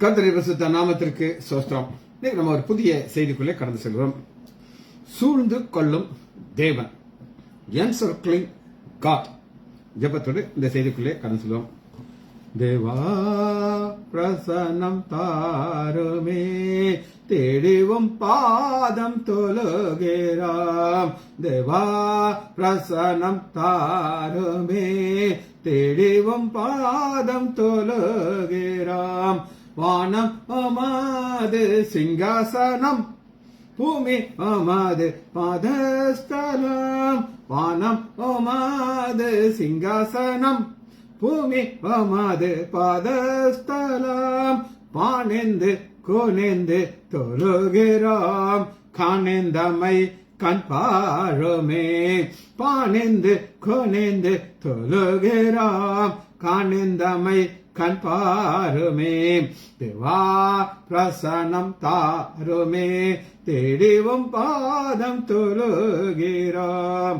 கர்த்தருடைய பரிசுத்த நாமத்திற்கு ஸ்தோத்திரம். இன்னைக்கு நம்ம ஒரு புதிய செய்திக்குள்ளே கடந்து செல்கிறோம். சூழ்ந்து கொள்ளும் தேவன், என்சர்க்லிங் காட் ஜெபத்தோடு இந்த செய்திக்குள்ளே கடந்து செல்வோம். தேவா பிரசன்னம் தாருமே, தேடிவும் பாதம் தொழுகிறாம். தேவா பிரசன்னம் தாருமே, தேடிவும் பாதம் தொழுகிறாம். வானம் அமாது சிங்காசனம், பூமி அமாது பாதஸ்தலம். வானம் அமாது சிங்காசனம், பூமி அமாது பாதஸ்தலம். பானெந்து கோனெந்து தொழுகிறோம், காணெந்தமை கண் பாருமே. பானெந்து கோனெந்து தொழுகிறோம், காணெந்தமை கண் பாருமே. தேவா பிரசன்னம் தாருமே, தேடிவும் பாதம் தொழுகிறோம்.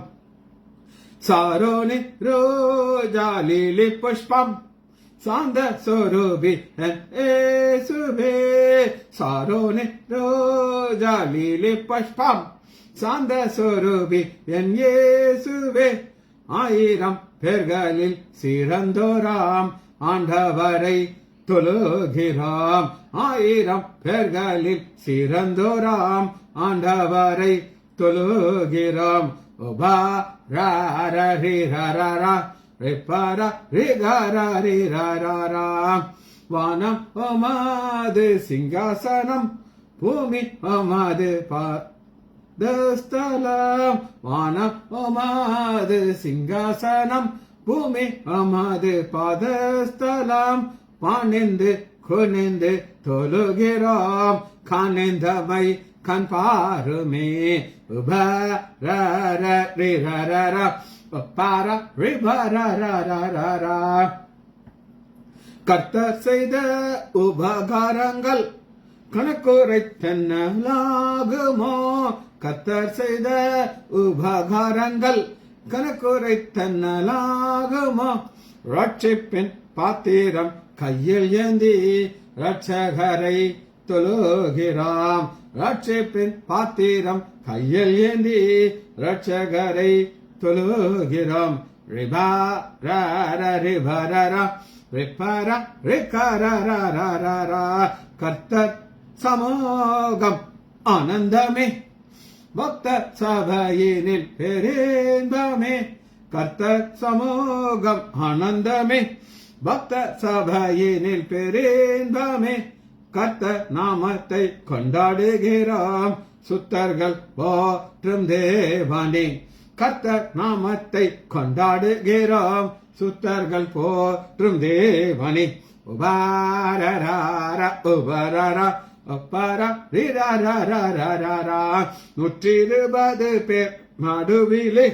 சாரோனி ரோஜா லிலி புஷ்பம், சாந்த சொரூபி ஏசுவே. சாரோனி ரோஜா லிலி புஷ்பம், சாந்த சொரூபி என் இயேசுவே. ஆயிரம் பேர்களில் சிறந்தோராம் ஆண்டவரை தொழுகிறோம். ஆயிரம் பேர்களில் சிறந்தோராம் ஆண்டவரை தொழுகிறோம். உபா ரரி ரரா ரிப்பர ரிகரி ரரா. வானம் அமாது சிங்காசனம், பூமி அமாது பாதஸ்தலம். வானம் அமாது சிங்காசனம், பூமி அமாது பாதஸ்தலம். பானெந்து குனிந்து தொழுகிறோம், காணெந்தமை கண் பாருமே. கர்த்தர் செய்த உபகாரங்கள் கணக்குரைத்தென்னலாகுமோ. கர்த்தர் செய்த உபகாரங்கள் கணக்குரைத்தென்னலாகுமோ. ரட்சிப்பின் பாத்திரம் கையில் ஏந்தி ரட்சகரை தொழுகிறோம். ரட்சிப்பின் பாத்திரம் கையில் ஏந்தி ரட்சகரை தொழுகிறோம். ரிபா ரிபரா ரிப்பர ரிகரரரரா. கர்த்தர் சமூகம் ஆனந்தமே, பக்த சபையினில் பெருந்தமே. கர்த்தர் சமூகம் ஆனந்தமே, பக்த சபையினில் பெருந்தமே. கர்த்தர் நாமத்தை கொண்டாடுகிறோம், சுத்தர்கள் போற்றும் தேவனே. கர்த்தர் நாமத்தை கொண்டாடுகிறோம், சுத்தர்கள் போற்றும் தேவனே. உபாரரார உபரரா ஒப்பர ரிரரரரரா. 120 பேர் நடுவிலே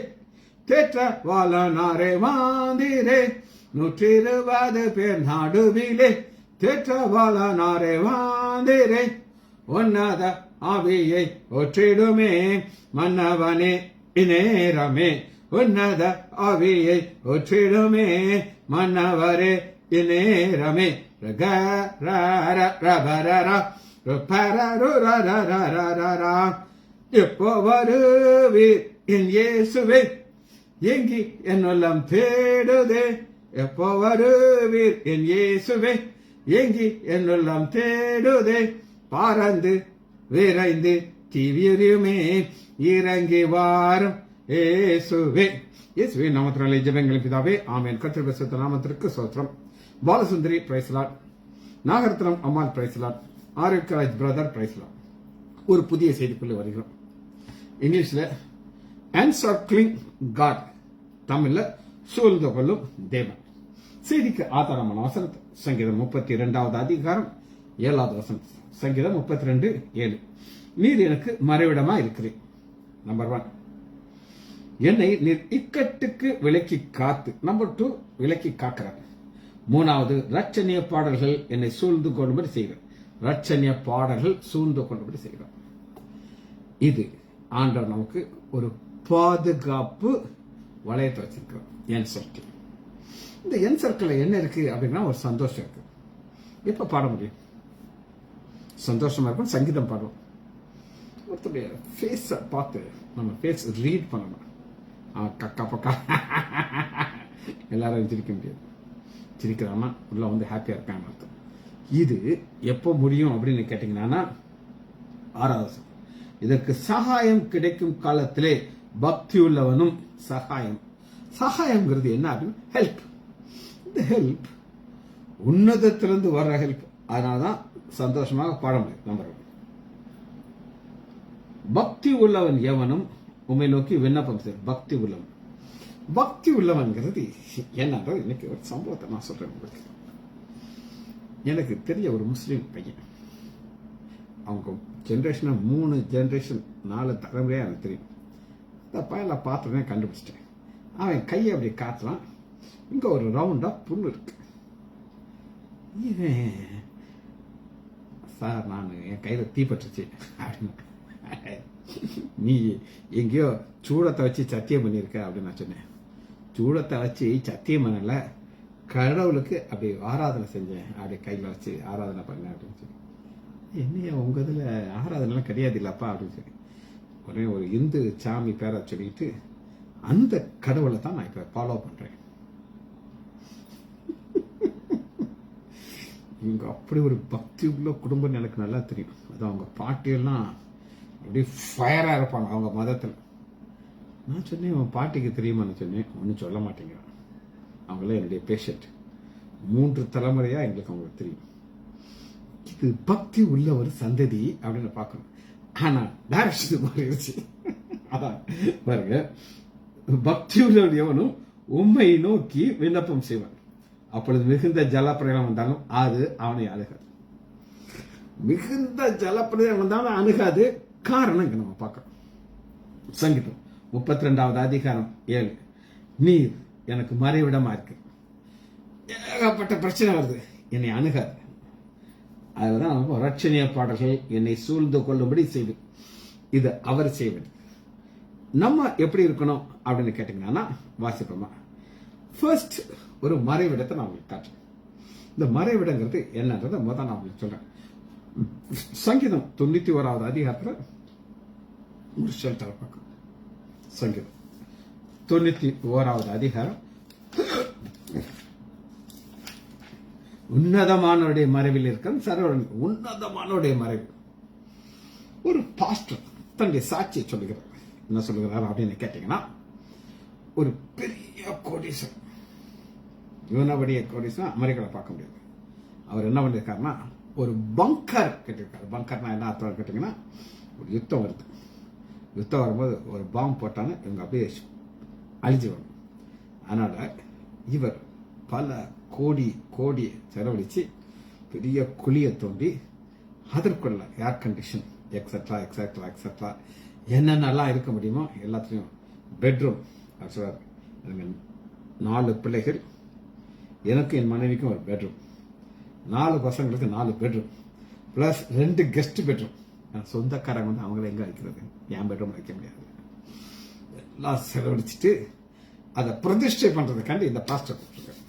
தேற்ற வாழனாரே வாந்திரே. 120 பேர் நடுவிலே தேற்ற வாழனாரே வாந்திரே. உன்னத ஆவியை ஒற்றிடுமே மன்னவனே இநேரமே. உன்னத ஆவியை ஒற்றிடுமே மன்னவரே இநேரமே. எப்போ வருவீர் என் இயேசுவே, எங்கி என் உள்ளம் தேடுதே. எப்போ வருவீர் என் இயேசுவே, எங்கி என் உள்ளம் தேடுதே. பாரந்து விரைந்து தீவிரமே இறங்கி வாரும் இயேசுவே. இயேசுவே நாமத்தினாலே ஜெபங்கள் பிதாவே, ஆமென். கர்த்தர் பரிசுத்த நாமத்திற்கு ஸ்தோத்திரம். பாலசுந்தரி பிரைஸ்லாட், நாகரத்னம் அம்மாள் பிரைஸ்லாட், ஆரோக்கியராஜ் பிரதர் பிரைஸ்லாட். ஒரு புதிய செய்திக்குள்ள வருகிறோம். இங்கிலீஷ்ல என்சர்க்லிங் காட், தமிழ்ல சூழ்ந்து கொள்ளும் தேவன். செய்திக்கு ஆதாரமான வசனம் சங்கீதம் 32வது அதிகாரம் 7வது வசனம். சங்கீதம் 32:7. நீர் எனக்கு மறைவிடமா இருக்கிறேன். நம்பர் 1, என்னை நீர் இக்கட்டுக்கு விலக்கி காத்து. நம்பர் 2, விலக்கி காக்கிறார். 3வது, ரட்சணிய பாடல்கள் என்னை சூழ்ந்து கொள்ளும்படி செய்கிறார். ரட்சணிய பாடல்கள் சூழ்ந்து கொள்ளும்படி செய்கிறார். இது ஆண்டவர் நமக்கு ஒரு பாதுகாப்பு வளையத்தை வச்சிருக்கிறோம். என் சர்க்கிள். இந்த என் சர்க்கிள் என்ன இருக்கு அப்படின்னா ஒரு சந்தோஷம் இருக்கு. எப்ப பாட முடியும்? சந்தோஷமா இருக்கும், சங்கீதம் பாடுவோம். ஒருத்தருடைய ஃபேஸை பார்த்து நம்ம ஃபேஸ் ரீட் பண்ணணும். கக்கா பக்கா எல்லாரும் சிரிக்க முடியாது. சிரிக்கிறான்னா உள்ள வந்து ஹாப்பியா இருக்கான்னு அர்த்தம். இது எப்போ முடியும் அப்படின்னு கேட்டீங்கன்னா 6வது. இதற்கு சகாயம் கிடைக்கும் காலத்திலே பக்தி உள்ளவனும் சகாயம்ங்கிறது என்ன அப்படின்னு ஹெல்ப். இந்த ஹெல்ப் உன்னதத்திலிருந்து வர்ற ஹெல்ப். அதனாலதான் சந்தோஷமாக பாட முடியும். நம்பர் 1, பக்தி உள்ளவன் எவனும் உண்மை நோக்கி விண்ணப்பம் செய்யும். பக்தி உள்ளவன்கிறது என்னன்றது இன்னைக்கு ஒரு சம்பவத்தை நான் சொல்றேன் உங்களுக்கு. எனக்கு தெரிய ஒரு முஸ்லீம் பையன், அவங்க ஜென்ரேஷன் 3 ஜென்ரேஷன் 4 தலைமுறையா எனக்கு தெரியும். இந்த பையனை பார்த்தோன்னே கண்டுபிடிச்சிட்டேன். அவன் கையை அப்படி காட்டலாம், இங்க ஒரு ரவுண்டா புண்ணு இருக்கு. சார் நான் என் கையில தீப்பட்டுச்சு அப்படின்னு. நீ எங்கேயோ சூடத்தை வச்சு சத்தியம் பண்ணியிருக்க அப்படின்னு நான் சொன்னேன். சூடத்தை வச்சு சத்தியம் பண்ணல, கடவுளுக்கு அப்படி ஆராதனை செஞ்சேன், அப்படி கையில வச்சு ஆராதனை பண்ணேன் அப்படின்னு சொல்லி. என்னைய உங்க இதுல ஆராதனைலாம் கிடையாது இல்லப்பா அப்படின்னு சொல்லி உடனே ஒரு இந்து சாமி பேரை சொல்லிட்டு அந்த கடவுளை தான் நான் இப்ப ஃபாலோ பண்றேன். இவங்க அப்படி ஒரு பக்தி உள்ள குடும்பம் எனக்கு நல்லா தெரியும். அது அவங்க பாட்டியெல்லாம் அப்படியே ஃபயரா இருப்பாங்க அவங்க மதத்துல. நான் சொன்னேன், உன் பாட்டிக்கு தெரியுமான்னு சொன்னேன். ஒன்னும் சொல்ல மாட்டேங்கிறான். அவங்கள என்னுடைய பேஷண்ட். 3 தலைமுறையா எங்களுக்கு அவங்களுக்கு தெரியும். இது பக்தி உள்ள ஒரு சந்ததி அப்படின்னு பார்க்கணும். ஆனா டைரக்ஷன் மாறிடுச்சு. அதான் பாருங்க, பக்தி உள்ளவன் எவனும் உம்மை நோக்கி விண்ணப்பம் செய்வான், அப்பொழுது மிகுந்த ஜலப்பிரளயம் வந்தாலும் அது அவனை அணுகாது. மிகுந்த ஜலப்பிரளயம் வந்தாலும் அணுகாது. காரணம் இங்க நம்ம பார்க்கிறோம். சங்கீதம் 32வது அதிகாரம் 7, நீர் எனக்கு மறைவிடமா இருக்கு, ஏகப்பட்ட பிரச்சனை வருது, என்னை அணுகாது. அதுதான் நம்ம ரட்சணிய பாடல்கள் என்னை சூழ்ந்து கொள்ளும்படி செய்து, இது அவர் செய்வது. நம்ம எப்படி இருக்கணும் அப்படின்னு கேட்டீங்கன்னா வாசிப்போமா. ஃபர்ஸ்ட் ஒரு மறைவிடத்தை நான் உங்களுக்கு காட்டுறேன். இந்த மறைவிடங்கிறது என்னன்றதை முதல் நான் உங்களுக்கு சொல்றேன். சங்கீதம் 91வது அதிகாரத்தில் ஒரு ஷெல்டர் பார்க்கணும். சங்கீதம் 91வது அதிகாரம், உன்னதமானவருடைய மறைவில் இருக்கிற சர்வன். உன்னதமானவருடைய மறைவு. ஒரு பாஸ்டர் தன்னுடைய சாட்சியை சொல்லுகிறார். என்ன சொல்லுகிறார் அப்படின்னு கேட்டீங்கன்னா, ஒரு பெரிய கோடீஸ்வரன், இவனபடிய கோடீஸ்வரன் அமெரிக்காவில் பார்க்க முடியாது. அவர் என்ன பண்ணியிருக்காருன்னா, ஒரு பங்கர் கட்டியிருக்காரு. பங்கர்னா என்ன அர்த்தம் கேட்டீங்கன்னா, ஒரு யுத்தம் வருது. யுத்தம் வரும்போது ஒரு பாம்பு போட்டான்னு இவங்க அப்படியே அழிஞ்சு வரும். அதனால இவர் பல கோடி செலவழிச்சு பெரிய குழியை தோண்டி அதற்குள்ள air condition etcetera etcetera etcetera என்னென்னலாம் இருக்க முடியுமோ எல்லாத்தையும் பெட்ரூம். சொல்றாரு, எனக்கு 4 பிள்ளைகள், எனக்கு என் மனைவிக்கும் ஒரு பெட்ரூம், 4 பசங்களுக்கு 4 பெட்ரூம், பிளஸ் 2 கெஸ்ட் பெட்ரூம். சொந்தக்காரங்க வந்து அவங்கள எங்க வைக்கிறது, என் பெட்ரூம் வைக்க முடியாது. எல்லாம் செலவழிச்சிட்டு அதை பிரதிஷ்டை பண்றதுக்காண்டி இந்த பாஸ்டர் கூப்பிட்டுருக்காரு.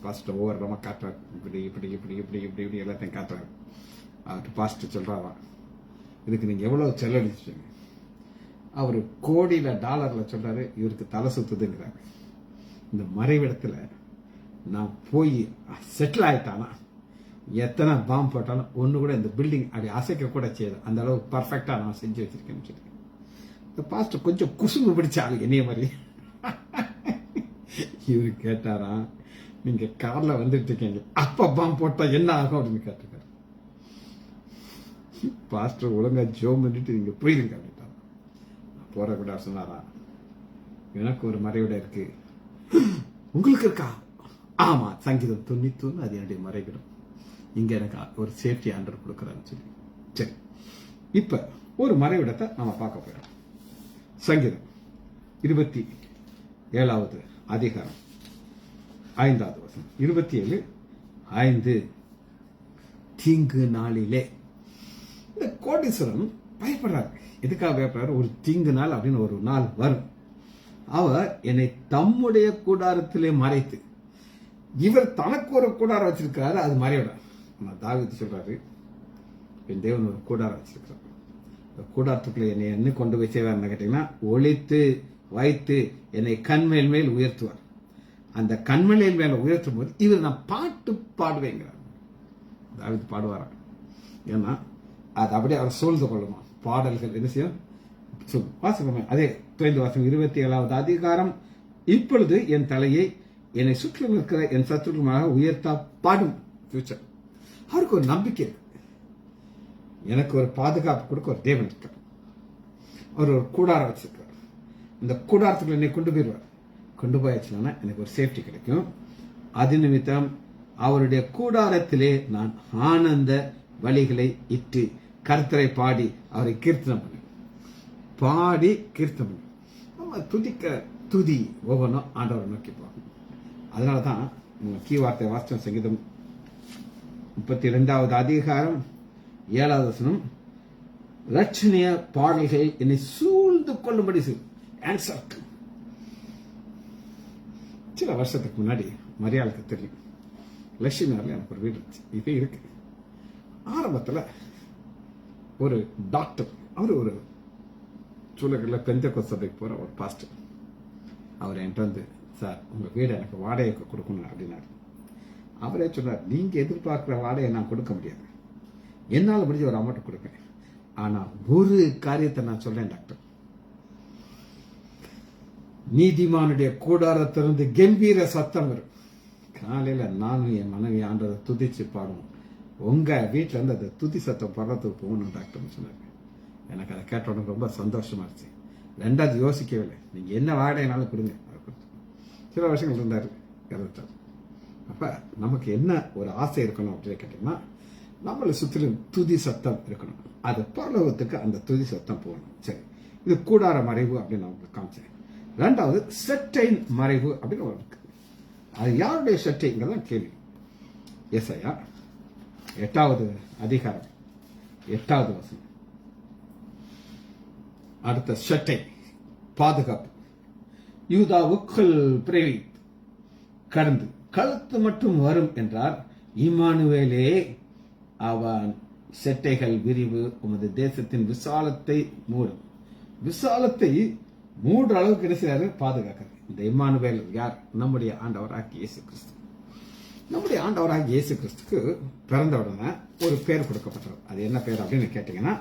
பாஸ்டர் ஒவ்வொரு இடமா காட்டுறாரு, இப்படி இப்படி இப்படி இப்படி இப்படி இப்படி எல்லாத்தையும் காட்டுறாரு. அவர்கிட்ட பாஸ்டர் சொல்றாரா, இதுக்கு நீங்க எவ்வளவு செலவழிச்சீங்க? அவர் கோடியில டாலர்ல சொல்றாரு, இவருக்கு தலை சுத்துதுங்கிறாரு. இந்த மறைவிடத்துல நான் போய் செட்டில் ஆயிட்டானா எத்தனை பாம்பு போட்டாலும் ஒண்ணு கூட இந்த பில்டிங் அப்படி அசைக்க கூட செய்யுது. அந்த அளவுக்கு பர்ஃபெக்டா நான் செஞ்சு வச்சிருக்கேன்னு சொல்லி இந்த பாஸ்டர் கொஞ்சம் குசும்பு பிடிச்சாரு என்னைய மாதிரி. இவரு கேட்டாரா, நீங்க கார்ல வந்துட்டு இருக்கீங்க, அப்ப பாம்பு போட்டா என்ன ஆகும் அப்படின்னு கேட்டிருக்காரு. பாஸ்டர் ஒழுங்கா ஜோம் பண்ணிட்டு நீங்க போயிருங்க அப்படின்ட்டாரு. போற கூட சொன்னாரா, எனக்கு ஒரு மறைவிட இருக்கு. உங்களுக்கு இருக்கா? ஆமா, சங்கீதம் 91 அது என்னுடைய மறைவிடம். இங்க எனக்கு ஒரு சேஃப்டி ஆண்டர் கொடுக்கறான்னு சொல்லி. சரி, இப்ப ஒரு மறைவிடத்தை நம்ம பார்க்க போறோம். சங்கீதம் 27வது அதிகாரம் 5வது வசனம். 27:5, தீங்கு நாளிலே. இந்த கோடீஸ்வரன் பயப்படுறாரு. எதுக்காக பயப்படுறாரு? ஒரு தீங்கு நாள் அப்படின்னு ஒரு நாள் வரும். அவர் என்னை தம்முடைய கூடாரத்திலே மறைத்து, இவர் தனக்கு ஒரு கூடாரம் வச்சிருக்காரு, அது மறைவிட. தாவீது சொல்றாரு, என் தேவன் ஒரு கூடாரம் வச்சிருக்கிறார். இந்த கூடாரத்துக்குள்ள என்னை என்ன கொண்டு போய் செய்வார்னு கேட்டீங்கன்னா, ஒளித்து வைத்து என்னை கண்மேல் மேல் உயர்த்துவார். அந்த கண்மேல் மேல உயர்த்தும் போது இவர் நான் பாட்டு பாடுவேங்கிறார். தாவீது பாடுவாராம். ஏன்னா அது அப்படியே அவர் சூழ்ந்து கொள்ளுமா. பாடல்கள் என்ன செய்யும் வாசிப்போமே. அதே 27வது அதிகாரம். இப்பொழுது என் தலையை என்னை சுற்றிலும் இருக்கிற என் சத்துருமாக உயர்த்தா பாடும். ஃபியூச்சர் அவருக்கு ஒரு நம்பிக்கை இருக்கு. எனக்கு ஒரு பாதுகாப்பு கொடுக்க ஒரு தேவன் இருக்கார். அவர் ஒரு கூடாரம் வச்சிருக்கார். இந்த கூடாரத்துக்குள்ள என்னை கொண்டு போயிடுவார். கொண்டு போயாச்சுன்னா எனக்கு ஒரு சேஃப்டி கிடைக்கும். அது நிமித்தம் அவருடைய கூடாரத்திலே நான் ஆனந்த வழிகளை இட்டு கர்த்தரை பாடி அவரை கீர்த்தனம் பண்ண பாடி கீர்த்தனம் பண்ண நம்ம துதிக்க துதி ஒவ்வொன்றும் ஆண்டவரை நோக்கி போகும். அதனாலதான் கீ வார்த்தை வாஸ்தவ சங்கீதம் 32வது அதிகாரம் 7வது வசனம், ரட்சணிய பாடல்கள் என்னை சூழ்ந்து கொள்ளும்படி ஆன்சர். சில வருஷத்துக்கு முன்னாடி மரியாளுக்கு தெரியும், லட்சுமி நகர்ல எனக்கு ஒரு வீடு இருந்துச்சு. இப்போ இருக்கு. ஆரம்பத்தில் ஒரு டாக்டர், அவர் ஒரு சூழலில் பெந்த சபைக்கு போற ஒரு பாஸ்டர், அவர் என்கிட்ட வந்து, சார் உங்க வீடை எனக்கு வாடகைக்கு கொடுக்கணும் அப்படின்னாரு. அவரே சொன்னார், நீங்க எதிர்பார்க்கிற வாடகை நான் கொடுக்க முடியாது, என்னால் முடிஞ்ச ஒரு அமௌண்ட் கொடுப்பேன். ஆனா ஒரு காரியத்தை நான் சொல்றேன் டாக்டர், நீதிமானுடைய கூடாரத்திலிருந்து கம்பீர சத்தம் வரும். காலையில நானும் என் மனைவி ஆண்டவரை துதிச்சு பாடுவோம். உங்க வீட்டுல இருந்து அந்த துதி சத்தம் படுறதுக்கு போகணும் டாக்டர் சொன்னாரு. எனக்கு அதை கேட்ட உடனே ரொம்ப சந்தோஷமா இருந்துச்சு. ரெண்டாவது யோசிக்கவே இல்லை, நீங்க என்ன வாடகைனாலும் கொடுங்க. சில வருஷங்கள் இருந்தாரு, இறந்துட்டார். அப்ப நமக்கு என்ன ஒரு ஆசை இருக்கணும் அப்படின்னு கேட்டீங்கன்னா, நம்மளை சுற்றிலும் துதி சத்தம் இருக்கணும். அது பரலோகத்துக்கு அந்த துதி சத்தம் போகணும். சரி, இது கூடார மறைவு அப்படின்னு நான் உங்களுக்கு காமிச்சேன். ரெண்டாவது செட்டை மறைவு அப்படின்னு ஒரு இருக்கு. அது யாருடைய செட்டைங்கிறதான் கேள்வி. ஏசாயா 8வது அதிகாரம் 8வது வசனம். அடுத்த செட்டை பாதுகாப்பு. யூதாவுக்குள் பிறவி கடந்து கழுத்து மட்டும் வரும் என்றார். இம்மானுவேலே அவன் செட்டைகள் விரிவு உமது தேசத்தின் விசாலத்தை மூடும். விசாலத்தை மூன்று அளவுக்கு கிடைச்சாரு பாதுகாக்கிறது. இந்த இம்மானுவேல் யார்? நம்முடைய ஆண்டவராகிய இயேசு கிறிஸ்து. நம்முடைய ஆண்டவராகிய இயேசு கிறிஸ்துக்கு பிறந்த உடனே ஒரு பேர் கொடுக்கப்பட்டது. அது என்ன பேர் அப்படின்னு கேட்டீங்கன்னா,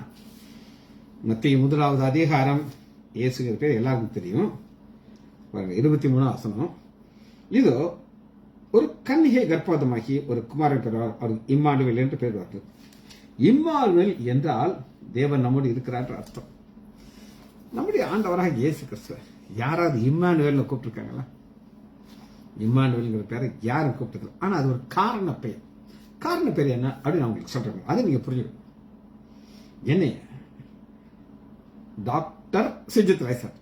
மத்திய 1வது அதிகாரம், இயேசுங்கிற பேர் எல்லாருக்கும் தெரியும். 23 வசனம். இதோ ஒரு கன்னிகை கர்ப்பவதமாகி ஒரு குமாரன் பெறுவார், அவருக்கு இம்மானுவேல் என்று பெயர் வருது. இம்மானுவேல் என்றால் தேவன் நம்மோடு இருக்கிறார் அர்த்தம். நம்முடைய ஆண்டவராக இயேசு கிறிஸ்து யாராவது இம்மானுவேல்னு கூப்பிட்டுருக்காங்களா? இம்மானுவேல்ங்கிற பேரை யாரும் கூப்பிட்டது. ஆனா அது ஒரு காரண பெயர். காரண பெயர் என்ன அப்படின்னு நான் உங்களுக்கு சொல்றேன், அதை நீங்க புரிஞ்சுக்கணும். என்ன டாக்டர் சுஜித் ராய் சார்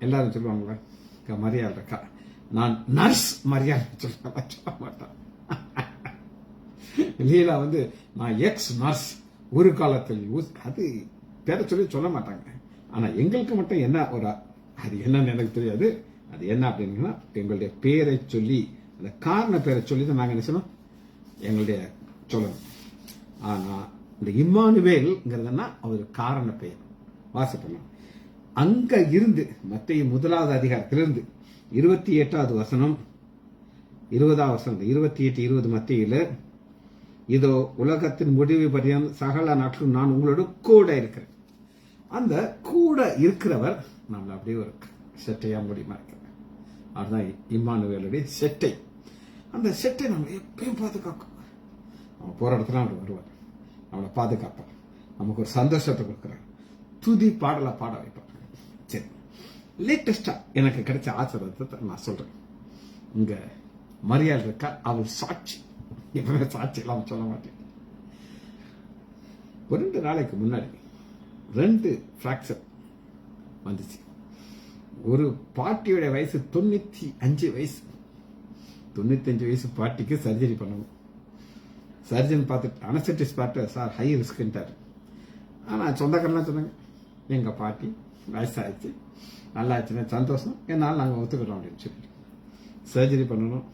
எல்லாரும் சொல்லுவாங்களா? மரியாதை இருக்கா? நான் நர்ஸ் மரியாதை சொல்ல மாட்டான். லீலா வந்து நான் எக்ஸ் நர்ஸ் ஒரு காலத்தில் அது பேரை சொல்லி சொல்ல மாட்டாங்க. ஆனா எங்களுக்கு மட்டும் என்ன ஒரு அது என்னன்னு எனக்கு தெரியாது. அது என்ன அப்படின்னா, எங்களுடைய பேரை சொல்லி அந்த காரண பேரை சொல்லி தான் நாங்க என்ன சொன்னோம் எங்களுடைய சொல்லணும். ஆனா இந்த இம்மானுவேல்ங்கிறதுனா அவர் காரண பெயர். வாசிப்போம். அங்க இருந்து மத்திய 1வது அதிகாரத்திலிருந்து 28வது வசனம் 20வது வசனம் 28-20 மத்தியில, இதோ உலகத்தின் முடிவு பரியம் சகல நாட்களும் நான் உங்களோட கூட இருக்கிறேன். அந்த கூட இருக்கிறவர் நம்மள அப்படியே ஒரு செட்டையா முடியுமா இருக்கிறேன். அதுதான் இம்மானுவேலுடைய செட்டை. அந்த செட்டை நம்ம எப்பயும் பாதுகாக்கும். நம்ம போற இடத்துல அவர் வருவார், நம்மளை பாதுகாப்பார், நமக்கு ஒரு சந்தோஷத்தை கொடுக்கிறார், துதி பாடலா பாட வைப்பார். சரி, லேட்டஸ்டா எனக்கு கிடைச்ச ஆச்சரியத்தை நான் சொல்றேன். இங்க மரியாதை இருக்கா, அவள் சாட்சி. எப்பவுமே சாட்சி எல்லாம் சொல்ல மாட்டேன். 2 நாளைக்கு முன்னாடி 2 பிராக்சர் வந்துச்சு. ஒரு பாட்டியோட வயசு 95 வயசு. 95 வயசு பாட்டிக்கு சர்ஜரி பண்ணணும். சர்ஜன் பார்த்துட்டு அனஸ்தட்டிஸ்ட் பார்த்து, சார் ஹை ரிஸ்க்ன்ட்டாரு. ஆனா சொந்தக்காரலாம் சொன்னாங்க, எங்க பாட்டி வயசாயிடுச்சு, நல்லா ஆச்சுன்னா சந்தோஷம், என்னால் நாங்கள் ஒத்துக்கிறோம் அப்படின்னு சொல்லிட்டு சர்ஜரி பண்ணணும்.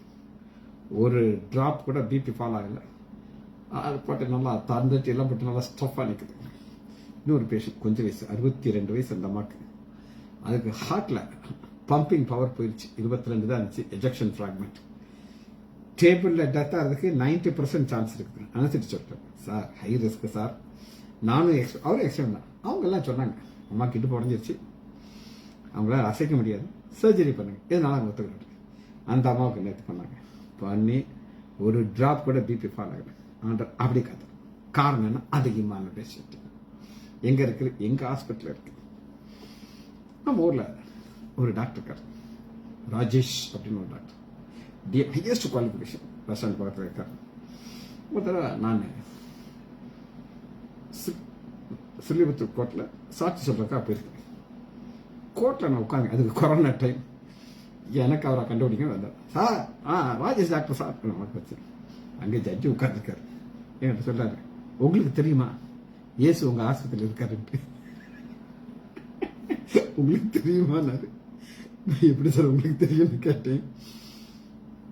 ஒரு டிராப் கூட பிபி ஃபால் ஆகல. அது போட்டு நல்லா தந்துட்டு எல்லாம் போட்டு நல்லா ஸ்டஃபாக நிற்குது. இன்னொரு பேஷண்ட் கொஞ்சம் வயசு 62 வயசு அந்த அம்மாவுக்கு. அதுக்கு ஹார்ட்ல பம்பிங் பவர் போயிடுச்சு, 22 தான் இருந்துச்சு. Ejection fragment. டேபிளில் டெத் ஆகிறதுக்கு 90% சான்ஸ் இருக்குது. அனுசரிச்சு சொல்லிட்டேன் சார், ஹை ரிஸ்க் சார். நானும் அவரும் எக்ஸ்பிளைன் தான். அவங்கெல்லாம் சொன்னாங்க அம்மாக்கு இடுப்பு உடஞ்சிருச்சு, அவங்களால அசைக்க முடியாது, சர்ஜரி பண்ணுங்க. இதனால அவங்க ஒத்துக்கிட்டு அந்த அம்மாவுக்கு நேற்று பண்ணி ஒரு டிராப் கூட பிபி ஃபால் ஆகல. அப்படி காத்து காரணம் என்ன? அதிகமான பேஷண்ட் எங்க இருக்கு? எங்க ஹாஸ்பிட்டல் இருக்கு. நம்ம ஊர்ல ஒரு டாக்டர் இருக்கார், ராஜேஷ் அப்படின்னு ஒரு doctor, highest qualification bus stand பக்கத்தில் இருக்கார். ஒரு தடவை நான் ஸ்ரீவில்லிபுத்தூர் கோர்ட்டில் சாட்சி சொல்றதுக்காக போயிருக்கேன். கோர்ட்டில் நான் உட்காந்து, அதுக்கு கொரோனா டைம், எனக்கு அவரை கண்டுபிடிக்க வந்தார். சார் ராஜேஷ் டாக்டர் சார் வச்சு அங்கே ஜட்ஜி உட்கார்ந்துருக்காரு. என்கிட்ட சொல்றாரு, உங்களுக்கு தெரியுமா இயேசு உங்க ஆஸ்பத்திரியில் இருக்காருன்ட்டு? உங்களுக்கு தெரியுமா? எப்படி சார் உங்களுக்கு தெரியும்னு கேட்டேன்.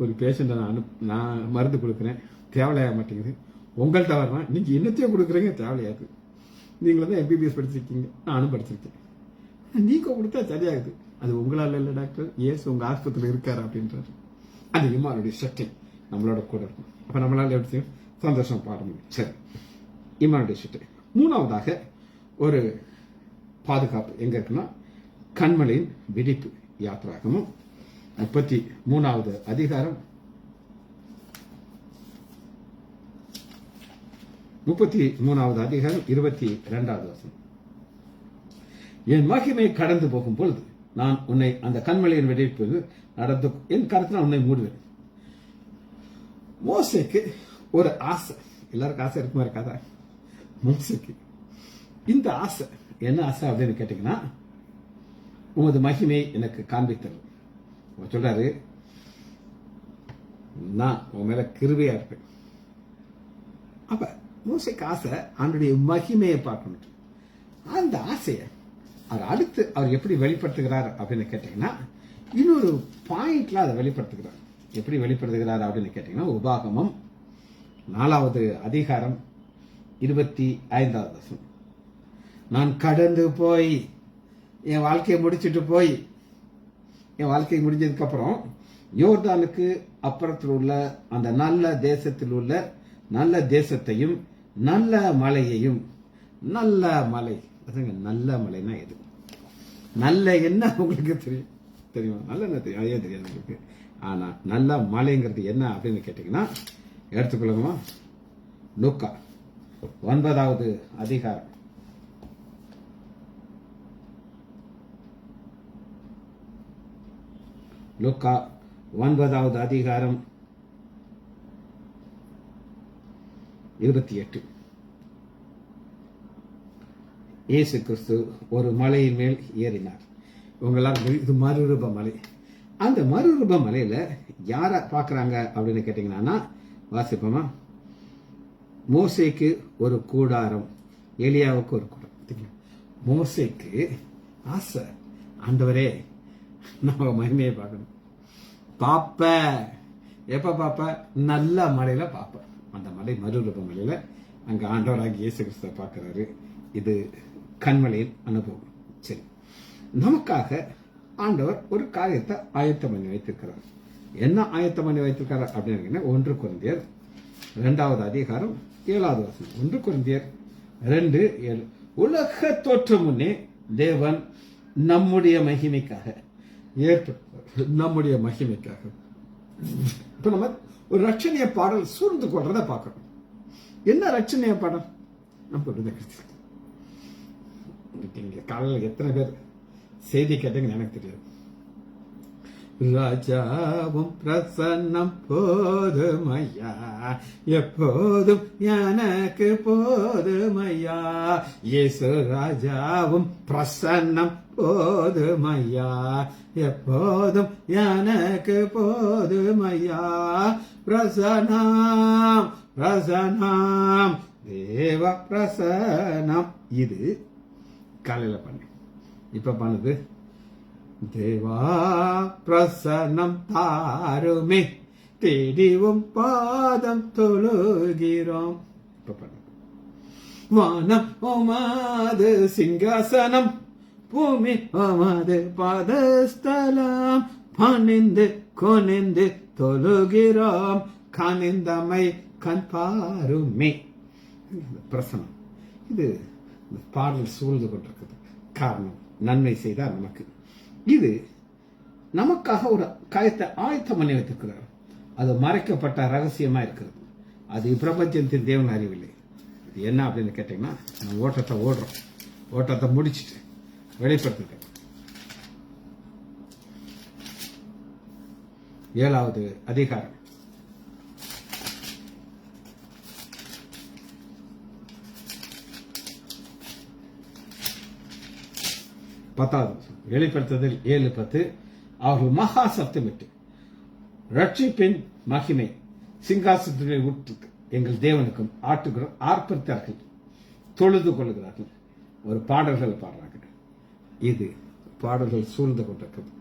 ஒரு பேஷண்ட்டை நான் மருந்து கொடுக்குறேன், தேவையாக மாட்டேங்குது. உங்கள்கிட்ட வரலாம், நீங்க என்னத்தையும் கொடுக்குறீங்க, தேவையாது. நீங்களும் தான் எம்பிபிஎஸ் படிச்சிருக்கீங்க, நானும் படிச்சிருக்கேன். நீங்க கொடுத்தா சரியாகுது, அது உங்களால இல்லை டாக்டர், இயேசு உங்க ஆஸ்பத்திரியில் இருக்காரு அப்படின்றாரு. அது இமானுடைய செட்டிங் நம்மளோட கூட இருக்கும். அப்ப நம்மளால எப்படி சந்தோஷம் பாட முடியும். சரி, இமானுடைய செட்டிங். மூணாவதாக ஒரு பாதுகாப்பு எங்க இருக்குன்னா, கண்மலையின் வெடிப்பு யாத்திராகமும் 33வது அதிகாரம் 22வது வசனம். என் மகிமை கடந்து போகும் பொழுது நான் உன்னை அந்த கண்மலையின் வெடிப்பு நடந்து என் கருத்தில் உன்னை மூடுவேன். மோசேக்கு ஒரு ஆசை, எல்லாருக்கும் ஆசை இருக்குமா இருக்காதா? மோசேக்கு இந்த ஆசை என்ன ஆசை அப்படின்னு கேட்டீங்கன்னா, உமது மகிமை எனக்கு காண்பித்தல். சொல்றாரு, நான் உன் மேல கிருபையா இருப்பேன். அப்ப மோசேக்கு ஆசை ஆண்டுடைய மகிமையை பார்க்கணும். அந்த ஆசையை அவர் அடுத்து அவர் எப்படி வெளிப்படுத்துகிறார் அப்படின்னு கேட்டீங்கன்னா, இன்னொரு பாயிண்ட்ல அதை வெளிப்படுத்துகிறார். எப்படி வெளிப்படுத்துகிறார் அப்படின்னு கேட்டீங்கன்னா, உபாகமம் 4வது அதிகாரம் 25வது வசனம். நான் கடந்து போய் என் வாழ்க்கையை முடிச்சுட்டு போய், என் வாழ்க்கை முடிஞ்சதுக்கு அப்புறம் யோர்தானுக்கு அப்புறத்தில் உள்ள அந்த நல்ல தேசத்தில் உள்ள நல்ல தேசத்தையும் நல்ல மலையையும், நல்ல மலை, நல்ல மலைன்னா எது? நல்ல என்ன உங்களுக்கு தெரியுமா? நல்ல என்ன தெரியும்? அதே தெரியாது உங்களுக்கு. ஆனா நல்ல மலைங்கிறது என்ன அப்படின்னு கேட்டீங்கன்னா, எடுத்துக்கொள்ளுமா, லூக்கா 9வது அதிகாரம் 28. இயேசு கிறிஸ்து ஒரு மலையின் மேல் ஏறினார். இவங்கெல்லாம் இது மறுரூப மலை. அந்த மறுரூப மலையில யார பாக்குறாங்க அப்படின்னு கேட்டீங்கன்னா, வாசிப்போமா, மோசேக்கு ஒரு கூடாரம், எலியாவுக்கு ஒரு கூடாரம். மோசேக்கு ஆசை, ஆண்டவரே நம்ம மகிமையை பார்க்கணும். பாப்ப எப்ப பாப்ப? நல்ல மலையில பாப்ப. அந்த மலை மறுரூப மலையில அங்க ஆண்டவராகி இயேசு கிறிஸ்துவை பார்க்கிறாரு. இது கண்மலையின் அனுபவம். சரி, நமக்காக ஆண்டவர் ஒரு காரியத்தை ஆயத்தம் பண்ணி வைத்திருக்கிறார். என்ன ஆயத்தம் பண்ணி வைத்திருக்கிறார் அப்படின்னு 1 கொரிந்தியர் 2வது அதிகாரம் 7வது வசனம். 1 கொரிந்தியர் 2:7. உலக தோற்றம் முன்னே தேவன் நம்முடைய மகிமைக்காக நம்முடைய மகிமைக்காக. இப்ப நம்ம ஒரு ரட்சணிய பாடல் சூழ்ந்து கொள்றத பார்க்கணும். என்ன ரட்சணிய பாடல்? நம்ம காலையில் எத்தனை பேர் செய்தி கேட்டீங்கன்னு எனக்கு தெரியாது. ராஜாவும் பிரசன்னம் போதுமையா, எப்போதும் எனக்கு போதுமையா. இயேசு ராஜாவும் பிரசன்னம் போதுமையா, எப்போதும் எனக்கு போதுமையா. பிரசன்னம் பிரசன்னம் தேவ பிரசன்னம். இது காலையில பண்ணு. இப்ப பண்ணுது, தேவா பிரசன்னம் தாருமே, தேடிவும் பாதம் தொழுகிறோம். வானம் உமது சிங்காசனம், பூமி உமது பாதஸ்தலம், பணிந்து கொனிந்து தொழுகிறோம், கனிந்தமை கண் பாருமே. பிரசனம் இது பாடல் சூழ்ந்து கொண்டிருக்கிறது. காரணம், நன்மை செய்தார் நமக்கு. இது நமக்காக ஒரு காயத்தை ஆயத்தம் பண்ணி வைத்திருக்கிறார். அது மறைக்கப்பட்ட ரகசியமா இருக்கிறது. அது பிரபஞ்சத்தின் தேவன் அறிவில்லை. இது என்ன அப்படின்னு கேட்டீங்கன்னா, நம்ம ஓட்டத்தை ஓடுறோம். ஓட்டத்தை முடிச்சுட்டு வெளிப்படுத்துகிறேன். 7வது அதிகாரம் 10வது வெளிப்படுத்துதல் 7:10. அவர்கள் மகா சப்தமிட்டு ரட்சிப்பின் மகிமை சிங்காசனத்திலே உற்று எங்கள் தேவனுக்கும் ஆட்டுகிறோம் ஆர்ப்பரித்தார்கள், தொழுது கொள்ளுகிறார்கள். ஒரு பாடல்கள் பாடுறார்கள். இது பாடல்கள் சூழ்ந்து கொண்டிருக்கிறது.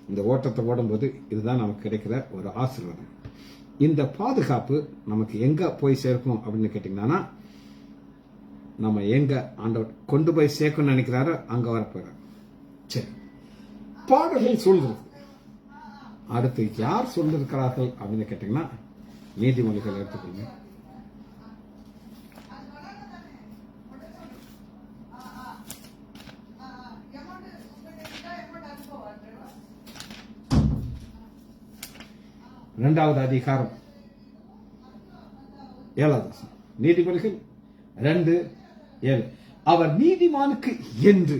இந்த ஓட்டத்தை ஓடும்போது இதுதான் நமக்கு கிடைக்கிற ஒரு ஆசீர்வாதம். இந்த பாதுகாப்பு நமக்கு எங்க போய் சேர்க்கும் அப்படின்னு கேட்டீங்கன்னா, நம்ம எங்க ஆண்டவர் கொண்டு போய் சேர்க்கணும்னு நினைக்கிறாரோ அங்க வரப்போறார். சரி, பாடல்கள் சூழ்ந்திருக்கு. அடுத்து யார் சூழ்ந்திருக்கிறார்கள் அப்படின்னு கேட்டீங்கன்னா, நீதிமொழிகள் எடுத்துக்கொள்ளுங்க. இரண்டாவது அதிகாரம் 7வது நீதிமொழிகள் 2:7. அவர் நீதிமானுக்கு என்று,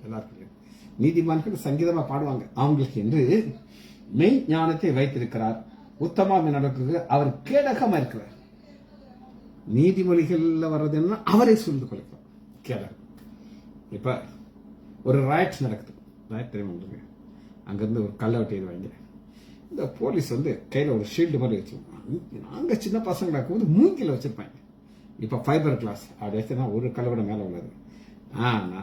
எல்லாருக்கும் நீதிமான்கள் சங்கீதமா பாடுவாங்க, அவங்களுக்கு என்று மெய் ஞானத்தை வைத்திருக்கிறார், உத்தம நடக்கு அவர் கேடகமா இருக்கிறார். நீதிமொழிகள்ல வர்றது என்ன, அவரை சூழ்ந்து கொள்கிறார் கேடகம். இப்ப ஒரு ராய்ட் நடக்குது. ராய்ட் தெரியுமா உங்களுக்கு? அங்கிருந்து ஒரு கல்லை வெட்டிடுவாங்க. இந்த போலீஸ் கையில ஒரு ஷீல்டு மாதிரி வச்சிருப்பாங்க. நாங்க சின்ன பசங்களா இருக்கும்போது மூங்கில வச்சிருப்பாங்க. இப்ப ஃபைபர் கிளாஸ் அப்படி வச்சுன்னா ஒரு கல்லோட மேல உள்ளது. ஆனா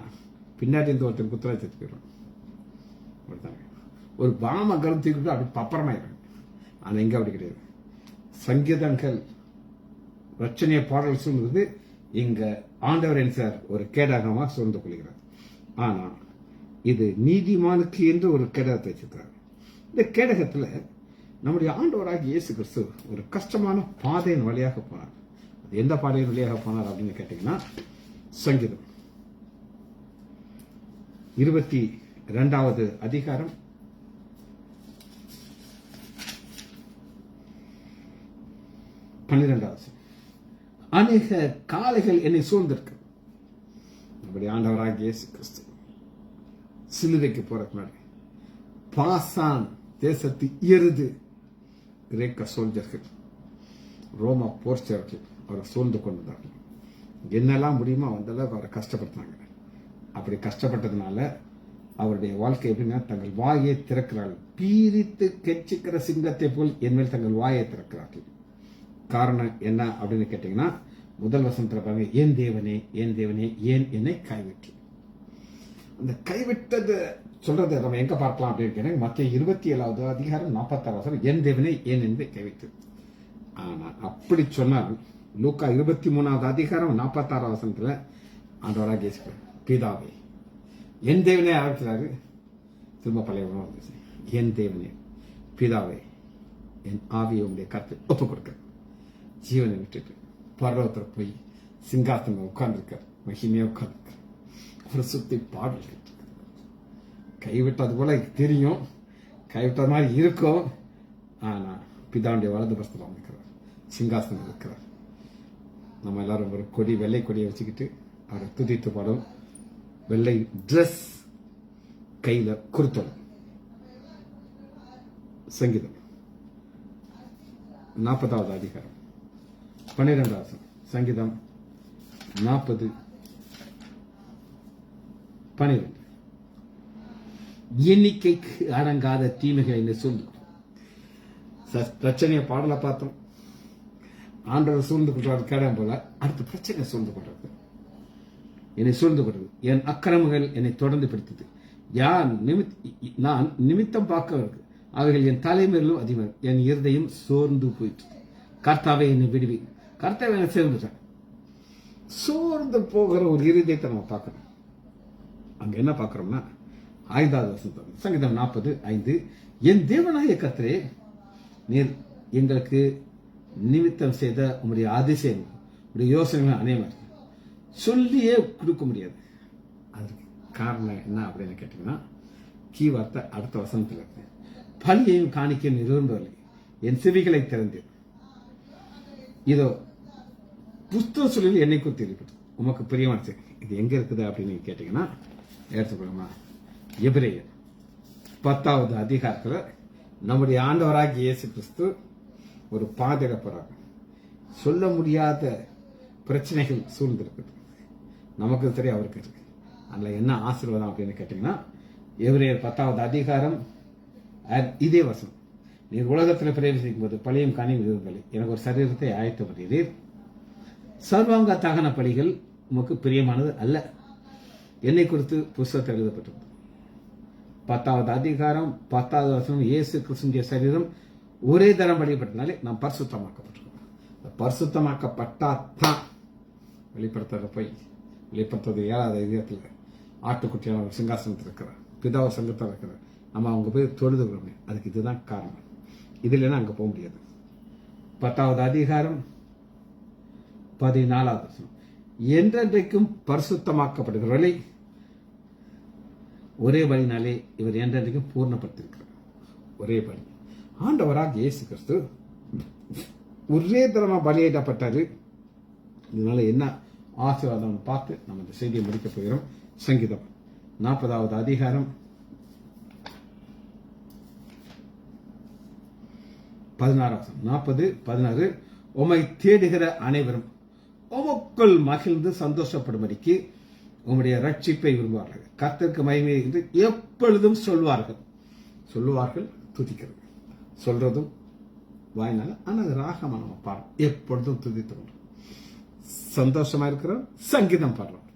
பின்னாடி இருந்து ஒருத்தர் குத்துற வச்சுட்டு போயிடும். ஒரு பாம கருத்து தூக்கிட்டு அப்படி பப்பரமாயிடும். ஆனா இங்க அப்படி கிடையாது. சங்கீதங்கள் ரச்சனைய பாடல் சூழ்ந்தது. இங்க ஆண்டவர் சார் ஒரு கேடகமா சூழ்ந்து கொள்கிறார். ஆனா இது நீதிமானுக்கு என்று ஒரு கேடகத்தை வச்சிருக்கிறார். இந்த கேடகத்துல நம்முடைய ஆண்டவராக இயேசு கிறிஸ்து ஒரு கஷ்டமான பாதையின் வழியாக போனார். அது எந்த பாதையின் வழியாக போனார் அப்படின்னு கேட்டீங்கன்னா, சங்கீதம் 22வது அதிகாரம் 12வது. அநேக காளைகள் என்னை சூழ்ந்திருக்கு. நம்முடைய ஆண்டவராக இயேசு கிறிஸ்து சிலுவைக்கு போறதுக்கு முன்னாடி பாசான் தேசத்து எருது கிரேக்க சோல்ஜர்கள், ரோமா போர்ச்சவர்கள் அவரை சூழ்ந்து கொண்டிருந்தார்கள். என்னெல்லாம் முடியுமோ அந்த அளவுக்கு அவரை கஷ்டப்படுத்தினாங்க. அப்படி கஷ்டப்பட்டதுனால அவருடைய வாழ்க்கை எப்படின்னா, தங்கள் வாயை திறக்கிறார்கள். பீரித்து கெச்சிக்கிற சிங்கத்தை போல் என்மேல் தங்கள் வாயை திறக்கிறார்கள். காரணம் என்ன அப்படின்னு கேட்டீங்கன்னா, முதல் வசனத்துல பாருங்க, ஏன் தேவனே ஏன் தேவனே ஏன் என்னை கைவிட்டு. அந்த கைவிட்டது சொல்றது நம்ம எங்க பார்க்கலாம் அப்படின்னு கேட்டீங்க, மத்திய 27வது அதிகாரம் 46வது வசனம், என் தேவனே ஏன் என்னை கைவிட்டு. ஆனா அப்படி சொன்னால் லூக்கா 23வது அதிகாரம் 46வது வசனத்துல ஆண்டவராக இயேசு பிதாவே, என் தேவனே ஆரம்பிச்சாரு. திரும்ப பழைய வந்துச்சு, என் தேவனே பிதாவே என் ஆவியை உடைய கருத்தை ஒப்பு கொடுக்க, ஜீவனை விட்டுட்டு பர்வத்தில் போய் சிங்காசனம் உட்கார்ந்துருக்கார், மகிமையா உட்கார்ந்துருக்கார். அவரை சுத்தி பாடல் கேட்டு கைவிட்டது போல தெரியும், கைவிட்டது மாதிரி இருக்கும். ஆனா பிதாவுடைய வலது பஸ்தில் இருக்கிறார், சிங்காசனம் இருக்கிறார். நம்ம எல்லாரும் ஒரு கொடி, வெள்ளை கொடியை வச்சுக்கிட்டு அவரை துதித்து பாடும். வெள்ளை டிரெஸ், கையில குருத்தம். சங்கீதம் 40வது அதிகாரம் 12வது சங்கீதம் 40:12. எண்ணிக்கைக்கு அடங்காத தீமைகள் என்ன சொல்லு. பிரச்சனையை பாடல பார்த்தோம். ஆண்டவர் சூழ்ந்து கொள்றாரு கேடம் போல. அடுத்த பிரச்சனை சூழ்ந்து கொள்றது, என்னை சூழ்ந்து கொள்றது. என் அக்கிரமங்கள் என்னை தொடர்ந்து பிடித்தது. நான் நிமித்தம் பார்க்க இருக்கு, அவைகள் என் தலைமையிலும் அதிகம், என் இருதயம் சோர்ந்து போயிட்டு. கர்த்தாவே என்னை விடுவி. கர்த்தாவே என்னை சேர்ந்துட்டேன். சோர்ந்து போகிற ஒரு இருதயத்தை நம்ம பார்க்கணும். அங்க என்ன பார்க்கிறோம்னா 5வது வசனம், சங்கீதம் 40:5, என் தேவனாகிய கர்த்தரே, நீர் எங்களுக்கு நிமித்தம் செய்த உங்களுடைய அதிசயம், உங்களுடைய யோசனைகள் அனைவரும் சொல்லியே கொடுக்க முடியாது. அதுக்கு காரணம் என்ன அப்படின்னு கேட்டீங்கன்னா, கீ வார்த்தை அடுத்த வசனத்தில் இருக்கு. பலியையும் காணிக்கையும் விரும்பவில்லை, என் செவிகளை திறந்து இதோ புஸ்தக சொல்லில் என்னை குறித்து இருக்குது உமக்கு பிரியமானது. இது எங்க இருக்குது அப்படின்னு கேட்டீங்கன்னா, எடுத்துக்கொள்ளுமா, எபிரேயர் 10வது அதிகாரத்தில் நம்முடைய ஆண்டவராகிய இயேசு கிறிஸ்து ஒரு பாதையில போறாங்க. சொல்ல முடியாத பிரச்சனைகள் சூழ்ந்திருக்குது. நமக்கு சரி, அவருக்கு இருக்கு. அதுல என்ன ஆசீர்வாதம் அப்படின்னு கேட்டீங்கன்னா, எபிரேயர் 10வது அதிகாரம் இதே வசனம், நீர் உலகத்தில் பிரவேசிக்கும் போது பழியும் காணியும் விரும்பலை, எனக்கு ஒரு சரீரத்தை ஆயத்தப்படுகிறீர், சர்வாங்க தகன பலிகள் உமக்கு பிரியமானது அல்ல, என்னை குறித்து புஸ்தகத்தில் எழுதப்பட்டிருந்தது. 10வது அதிகாரம் 10வது வசனம், இயேசு கிறிஸ்துவின் சரீரம் ஒரே தரம் பலிப்பட்டனாலே நாம் பரிசுத்தமாக்கப்பட்டிருக்கோம். பரிசுத்தமாக்கப்பட்டாதான் வெளிப்படுத்துற போய் வெளிப்படுத்துறது 7வது அதிகாரத்தில் ஆட்டுக்குட்டியான சிங்காசனத்தில் இருக்கிறார், பிதாவை சங்கத்தில் இருக்கிறார். நம்ம அவங்க போய் தொழுது விடணும். அதுக்கு இதுதான் காரணம். இது இல்லைன்னா அங்க போக முடியாது. 10வது அதிகாரம் 14வது வசனம், என்றென்றைக்கும் பரிசுத்தமாக்கப்படுகிறவர்களை ஒரே பலினாலே இவர் என்றென்றைக்கும் பூர்ணப்படுத்திருக்கிறார். ஒரே பலி. ஆண்டவராக இயேசு கிறிஸ்து ஒரே தரமா பலியிடப்பட்டாரு. இதனால என்ன ஆசீர்வாதம் பார்த்து நம்ம இந்த செய்தியை முடிக்க போகிறோம். சங்கீதம் 40வது அதிகாரம் 16 40:16, உம்மை தேடுகிற அனைவரும் உமக்குள் மகிழ்ந்து சந்தோஷப்படும்படிக்கு உம்முடைய ரட்சிப்பை விரும்புவார்கள். கர்த்தருக்கு மகிமை என்று எப்பொழுதும் சொல்லுவார்கள். துதிக்கிறது சொல்றதும் வாய்னால, ஆனா அது ராகமா நம்ம பாடுறோம். எப்பொழுதும் துதித்து சந்தோஷமா இருக்கிறோம், சங்கீதம் பாடுறோம்.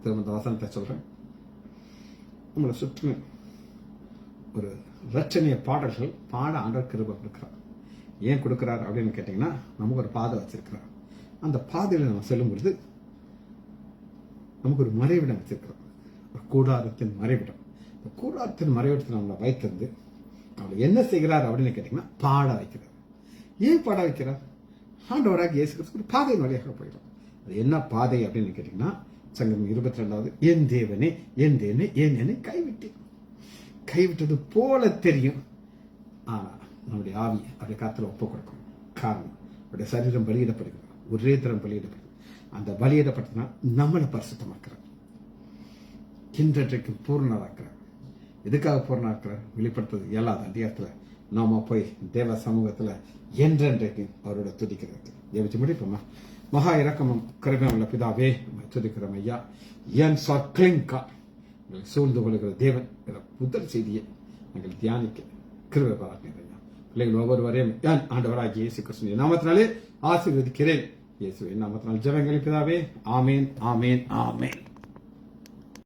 திரும்ப வசனத்தை சொல்றேன். நம்மளை சுற்றி ஒரு ரச்சனைய பாடல்கள் பாட ஆண்டவர் கிருபை கொடுக்கிறார். ஏன் கொடுக்கிறார் அப்படின்னு கேட்டீங்கன்னா, நமக்கு ஒரு பாதை வச்சிருக்கிறார். அந்த பாதையில நம்ம செல்லும் பொழுது நமக்கு ஒரு மறைவிடம் வச்சிருக்கிறோம், ஒரு கூடாரத்தின் மறைவிடம். இந்த கூடாரத்தின் மறைவிடத்தில் நம்மளை வைத்திருந்து அவளை என்ன செய்கிறார் அப்படின்னு கேட்டீங்கன்னா, பாட வைக்கிறார். ஏன் பாட வைக்கிறார்? ஆண்டவராக இயேசு கிறிஸ்து ஒரு பாதையின் வழியாக போயிடும். அது என்ன பாதை அப்படின்னு கேட்டீங்கன்னா, சங்கீதம் 22வது, என் தேவனே என் தேவனே ஏன் என்னை கைவிட்டது போல தெரியும், ஆனா நம்முடைய ஆவி அப்படி காத்துல ஒப்பு கொடுக்கும். காரணம், அவருடைய சரீரம் பலியிடப்படுகிறது, ஒரே தரம் பலியிடப்படுகிறது. அந்த பலியிடப்பட்டதுனால் நம்மளை பரிசுத்தமாக்குறார், இன்றைக்கு பூர்ணராக்கிறார். எதுக்காக பூர்ணராக்கிறார்? வெளிப்படுத்துறது 7வது அதிகாரத்துல நாம போய் தேவ சமூகத்துல என்றென்றைக்கு அவரோட துதிக்கிறது. ஜெபிச்சு முடிப்போமா? மகா இரக்கமும் கருமையும் உள்ள பிதாவே, துதிக்கிறோம் ஐயா. என் சொற்களின்கா சூழ்ந்து கொள்கிற தேவன் முதல் செய்தியை நாங்கள் தியானிக்க கிருபை பாராட்டினீர் ஐயா. பிள்ளைகள் ஒவ்வொருவரையும் ஆண்டவராகிய இயேசு கிறிஸ்துவின் நாமத்தினாலே ஆசீர்வதிக்கிறேன். இயேசுவின் நாமத்தினால் ஜெபங்கள் பிதாவே. ஆமேன், ஆமேன், ஆமேன்.